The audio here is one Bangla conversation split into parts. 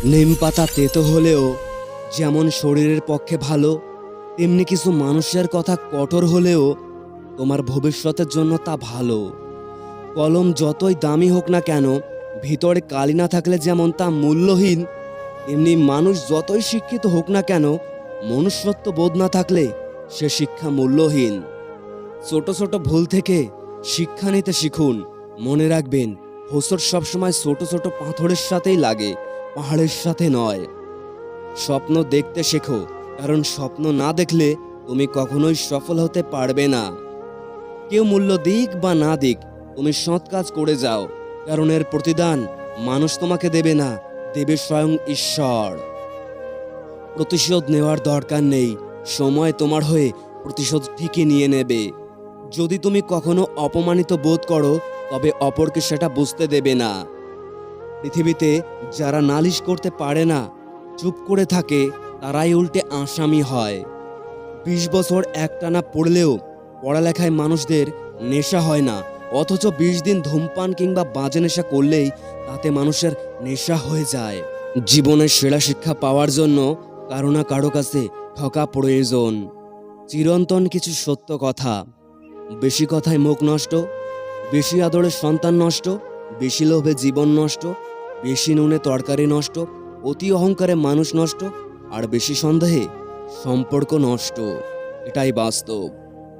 নিম পাতা তেতো হলেও যেমন শরীরের পক্ষে ভালো, তেমনি কিছু মানুষের কথা কঠোর হলেও তোমার ভবিষ্যতের জন্য তা ভালো। কলম যতই দামি হোক না কেন, ভিতরে কালি না থাকলে যেমন তা মূল্যহীন, তেমনি মানুষ যতই শিক্ষিত হোক না কেন, মনুষ্যত্ব বোধ না থাকলে সে শিক্ষা মূল্যহীন। ছোট ছোট ভুল থেকে শিক্ষা নিতে শিখুন। মনে রাখবেন, হোঁচট সবসময় ছোট ছোট পাথরের সাথেই লাগে, পাহাড়ের সাথে নয়। স্বপ্ন দেখতে শেখো, কারণ স্বপ্ন না দেখলে তুমি কখনোই সফল হতে পারবে না। কেউ মূল্য দিক বা না দিক, তুমি সৎ কাজ করে যাও, কারণ এর প্রতিদান মানুষ তোমাকে দেবে না, দেবে স্বয়ং ঈশ্বর। প্রতিশোধ নেওয়ার দরকার নেই, সময় তোমার হয়ে প্রতিশোধ ঠিকই নিয়ে নেবে। যদি তুমি কখনো অপমানিত বোধ করো, তবে অপরকে সেটা বুঝতে দেবে না। পৃথিবীতে যারা নালিশ করতে পারে না, চুপ করে থাকে, তারাই উল্টে আসামি হয়। 20 বছর একটানা পড়লেও পড়ালেখায় মানুষদের নেশা হয় না, অথচ 20 দিন ধূমপান কিংবা বাজে নেশা করলেই তাতে মানুষের নেশা হয়ে যায়। জীবনের সেরা শিক্ষা পাওয়ার জন্য কারো না কারো কাছে ঠকা প্রয়োজন। চিরন্তন কিছু সত্য কথা: বেশি কথায় মুখ নষ্ট, বেশি আদরে সন্তান নষ্ট, বেশি লোভে জীবন নষ্ট, বেশি নুনে তরকারি নষ্ট, অতি অহংকারে মানুষ নষ্ট, আর বেশি সন্দেহে সম্পর্ক নষ্ট। এটাই বাস্তব।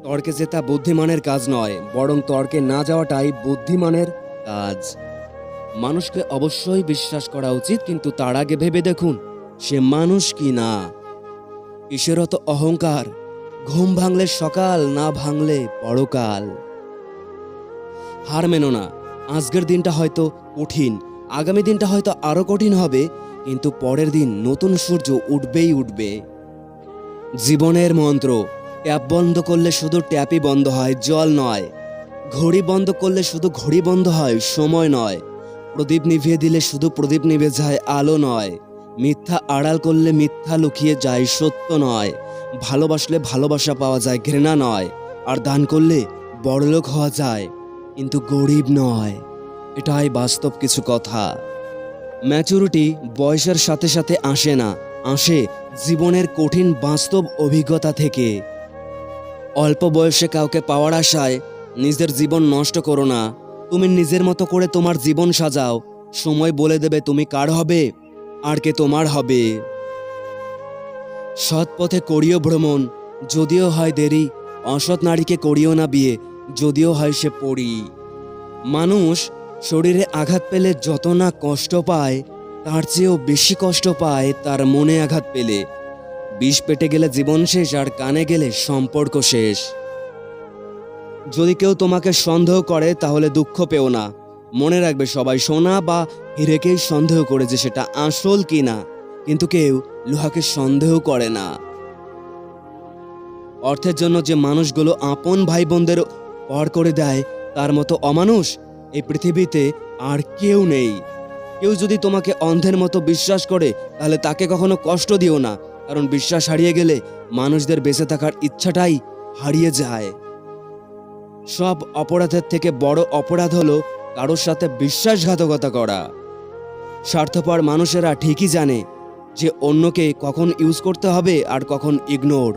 তর্কে জেতা বুদ্ধিমানের কাজ নয়, বরং তর্কে না যাওয়াটাই বুদ্ধিমানের কাজ। মানুষকে অবশ্যই বিশ্বাস করা উচিত, কিন্তু তার আগে ভেবে দেখুন সে মানুষ কি না। কিসের অত অহংকার? ঘুম ভাঙলে সকাল, না ভাঙলে পরকাল। হার মেনো না। আজকের দিনটা হয়তো কঠিন, আগামী দিনটা হয়তো আরো কঠিন হবে, কিন্তু পরের দিন নতুন সূর্য উঠবেই উঠবে। জীবনের মন্ত্র: ট্যাপ বন্ধ করলে শুধু ট্যাপই বন্ধ হয়, জল নয়। ঘড়ি বন্ধ করলে শুধু ঘড়ি বন্ধ হয়, সময় নয়। প্রদীপ নিভিয়ে দিলে শুধু প্রদীপ নিভে যায়, আলো নয়। মিথ্যা আড়াল করলে মিথ্যা লুকিয়ে যায়, সত্য নয়। ভালোবাসলে ভালোবাসা পাওয়া যায়, ঘৃণা নয়। আর দান করলে বড়লোক হওয়া যায়, কিন্তু গরিব নয়। এটাই বাস্তব কিছু কথা। ম্যাচুরিটি বয়সের সাথে সাথে আসে না, আসে জীবনের কঠিন বাস্তব অভিজ্ঞতা থেকে। অল্প বয়সে কাউকে পাওয়ার আশায় নিজের জীবন নষ্ট করো না। তুমি নিজের মতো করে তোমার জীবন সাজাও, সময় বলে দেবে তুমি কার হবে আর কে তোমার হবে। সৎ পথে করিও ভ্রমণ, যদিও হয় দেরি। অসৎ নারীকে করিও না বিয়ে, যদিও হয় সে পরী। মানুষ শরীরে আঘাত পেলে যত না কষ্ট পায়, তার চেয়েও বেশি কষ্ট পায় তার মনে আঘাত পেলে। বিষ পেটে গেলে জীবন শেষ, আর কানে গেলে সম্পর্ক শেষ। যদি কেউ তোমাকে সন্দেহ করে, তাহলে দুঃখ পেও না। মনে রাখবে, সবাই সোনা বা হীরেকেই সন্দেহ করে যে সেটা আসল কি না, কিন্তু কেউ লোহাকে সন্দেহ করে না। অর্থের জন্য যে মানুষগুলো আপন ভাই বোনদের পর করে দেয়, তার মতো অমানুষ এই পৃথিবীতে আর কেউ নেই। কেউ যদি তোমাকে অন্ধের মতো বিশ্বাস করে, তাহলে তাকে কখনো কষ্ট দিও না, কারণ বিশ্বাস হারিয়ে গেলে মানুষদের বেঁচে থাকার ইচ্ছাটাই হারিয়ে যায়। সব অপরাধের থেকে বড় অপরাধ হলো কারোর সাথে বিশ্বাসঘাতকতা করা। স্বার্থপর মানুষেরা ঠিকই জানে যে অন্যকে কখন ইউজ করতে হবে আর কখন ইগনোর।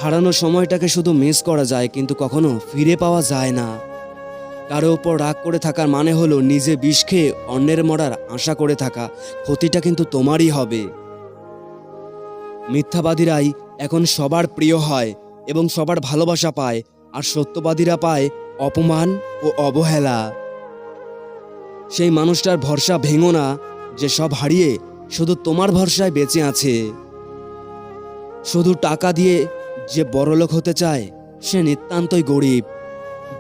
হারানো সময়টাকে শুধু মিস করা যায়, কিন্তু কখনো ফিরে পাওয়া যায় না। কারো ওপর রাগ করে থাকার মানে হলো নিজে বিষ খেয়ে অন্যের মরার আশা করে থাকা। ক্ষতিটা কিন্তু তোমারই হবে। মিথ্যাবাদীরাই এখন সবার প্রিয় হয় এবং সবার ভালোবাসা পায়, আর সত্যবাদীরা পায় অপমান ও অবহেলা। সেই মানুষটার ভরসা ভেঙো না, যে সব হারিয়ে শুধু তোমার ভরসায় বেঁচে আছে। শুধু টাকা দিয়ে যে বড়লোক হতে চায়, সে নিতান্তই গরিব।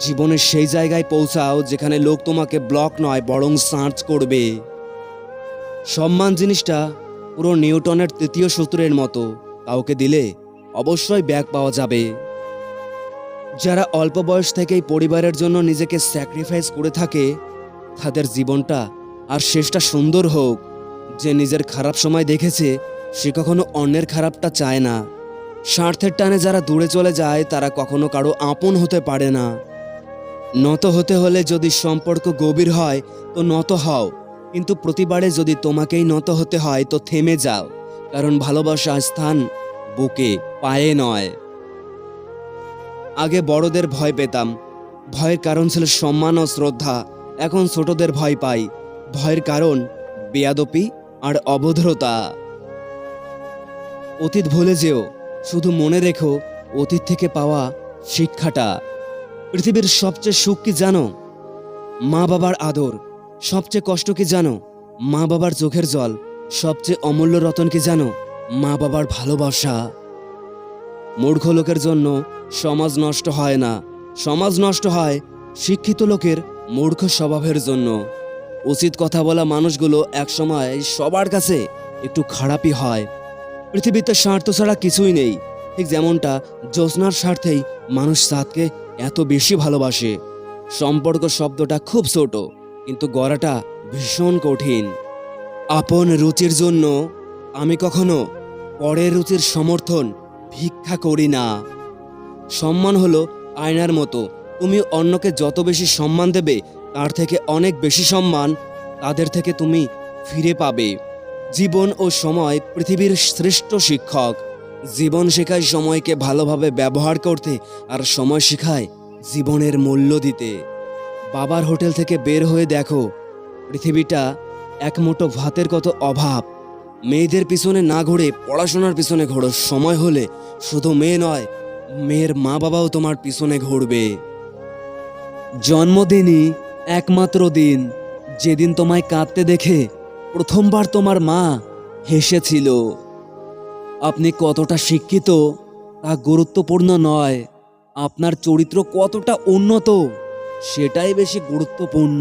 জীবনের সেই জায়গায় পৌঁছাও যেখানে লোক তোমাকে ব্লক নয়, বরং সার্চ করবে। সম্মান জিনিসটা পুরো নিউটনের তৃতীয় সূত্রের মতো, কাউকে দিলে অবশ্যই ব্যাক পাওয়া যাবে। যারা অল্প বয়স থেকেই পরিবারের জন্য নিজেকে স্যাক্রিফাইস করে থাকে, তাদের জীবনটা আর শেষটা সুন্দর হোক। যে নিজের খারাপ সময় দেখেছে, সে কখনো অন্যের খারাপটা চায় না। স্বার্থের টানে যারা দূরে চলে যায়, তারা কখনো কারো আপন হতে পারে না। নত হতে হলে যদি সম্পর্ক গভীর হয়, তো নত হও। কিন্তু প্রতিবারে যদি তোমাকেই নত হতে হয় তো থেমে যাও, কারণ ভালোবাসার স্থান বুকে, পায়ে নয়। আগে বড়দের ভয় পেতাম, ভয়ের কারণ ছিল সম্মান ও শ্রদ্ধা। এখন ছোটদের ভয় পাই, ভয়ের কারণ বেয়াদপি আর অভদ্রতা। অতীত ভুলে যেও, শুধু মনে রেখো অতীত থেকে পাওয়া শিক্ষাটা। পৃথিবীর সবচেয়ে সুখ কি জানো? মা বাবার আদর। সবচেয়ে কষ্ট কি জানো? মা বাবার চোখের জল। সবচেয়ে অমূল্য রতন কি জানো? মা বাবার ভালোবাসা। মূর্খ লোকের জন্য সমাজ নষ্ট হয় না, সমাজ নষ্ট হয় শিক্ষিত লোকের মূর্খ স্বভাবের জন্য। উচিত কথা বলা মানুষগুলো একসময় সবার কাছে একটু খারাপই হয়। পৃথিবীতে স্বার্থ ছাড়া কিছুই নেই, ঠিক যেমনটা জ্যোৎস্নার স্বার্থেই মানুষ চাঁদকে এত বেশি ভালোবাসে। সম্পর্ক শব্দটা খুব ছোট, কিন্তু গড়াটা ভীষণ কঠিন। আপন রুচির জন্য আমি কখনো পরের রুচির সমর্থন ভিক্ষা করি না। সম্মান হলো আয়নার মতো, তুমি অন্যকে যত বেশি সম্মান দেবে তার থেকে অনেক বেশি সম্মান তাদের থেকে তুমি ফিরে পাবে। জীবন ও সময় পৃথিবীর শ্রেষ্ঠ শিক্ষক। জীবন শেখায় সময়কে ভালোভাবে ব্যবহার করতে, আর সময় শেখায় জীবনের মূল্য দিতে। বাবার হোটেল থেকে বের হয়ে দেখো পৃথিবীটা এক মুঠো ভাতের কত অভাব। মেয়েদের পিছনে না ঘুরে পড়াশোনার পিছনে ঘোরো। সময় হলে শুধু মেয়ে নয়, মেয়ের মা বাবাও তোমার পিছনে ঘুরবে। জন্মদিনই একমাত্র দিন যেদিন তোমায় কাঁদতে দেখে প্রথমবার তোমার মা হেসেছিল। আপনি কতটা শিক্ষিত তা গুরুত্বপূর্ণ নয়, আপনার চরিত্র কতটা উন্নত সেটাই বেশি গুরুত্বপূর্ণ।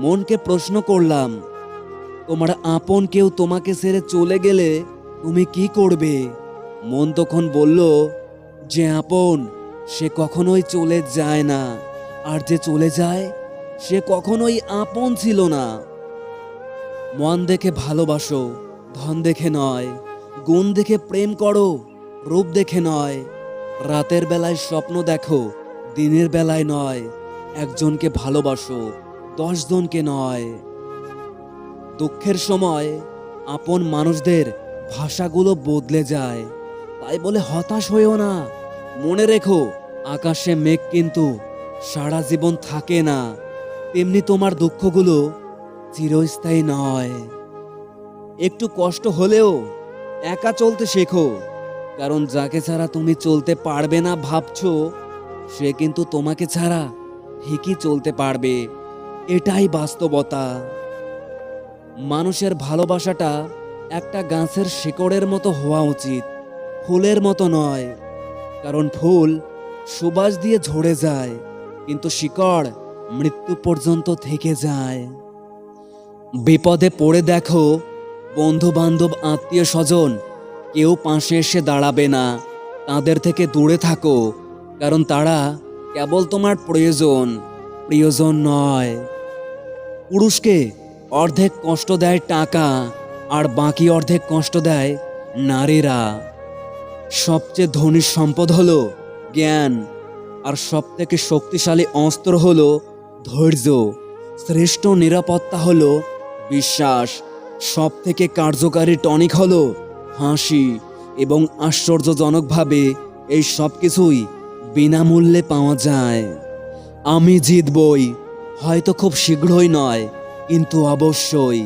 মনকে প্রশ্ন করলাম, তোমার আপন কেউ তোমাকে ছেড়ে চলে গেলে তুমি কি করবে? মন তখন বলল, যে আপন সে কখনোই চলে যায় না, আর যে চলে যায় সে কখনোই আপন ছিল না। মন দেখে ভালোবাসো, ধন দেখে নয়। গুণ দেখে প্রেম করো, রূপ দেখে নয়। রাতের বেলায় স্বপ্ন দেখো, দিনের বেলায় নয়। একজনকে ভালোবাসো, 10 জনকে নয়। দুঃখের সময় আপন মানুষদের ভাষাগুলো বদলে যায়, তাই বলে হতাশ হইও না। মনে রেখো, আকাশে মেঘ কিন্তু সারা জীবন থাকে না, তেমনি তোমার দুঃখগুলো চিরস্থায়ী নয়। একটু কষ্ট হলেও একা চলতে শেখো, কারণ যাকে ছাড়া তুমি চলতে পারবে না ভাবছো, সে কিন্তু তোমাকে ছাড়া ঠিকই চলতে পারবে। এটাই বাস্তবতা। মানুষের ভালোবাসাটা একটা গাছের শিকড়ের মতো হওয়া উচিত, ফুলের মতো নয়। কারণ ফুল সুবাস দিয়ে ঝরে যায়, কিন্তু শিকড় মৃত্যু পর্যন্ত থেকে যায়। বিপদে পড়ে দেখো, বন্ধু বান্ধব আত্মীয় স্বজন কেউ পাশে এসে দাঁড়াবে না। তাদের থেকে দূরে থাকো, কারণ তারা কেবল তোমার প্রিয়জন নয়। পুরুষকে অর্ধেক কষ্ট দেয় টাকা, আর বাকি অর্ধেক কষ্ট দেয় নারীরা। সবচেয়ে ধনী সম্পদ হলো জ্ঞান, আর সবথেকে শক্তিশালী অস্ত্র হলো ধৈর্য। শ্রেষ্ঠ নিরাপত্তা হলো বিশ্বাস। সবথেকে কার্যকারী টনিক হলো হাসি, এবং আশ্চর্যজনকভাবে এই সব কিছুই বিনামূল্যে পাওয়া যায়। আমি জিতবই, হয়তো খুব শীঘ্রই নয়, কিন্তু অবশ্যই।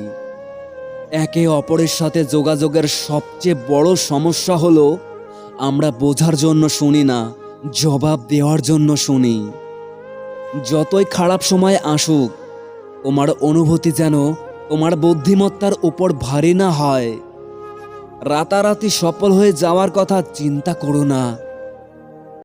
একে অপরের সাথে যোগাযোগের সবচেয়ে বড় সমস্যা হলো আমরা বোঝার জন্য শুনি না, জবাব দেওয়ার জন্য শুনি। যতই খারাপ সময় আসুক, তোমার অনুভূতি যেন তোমার বুদ্ধিমত্তার উপর ভারী না হয়। রাতারাতি সফল হয়ে যাওয়ার কথা চিন্তা করো না,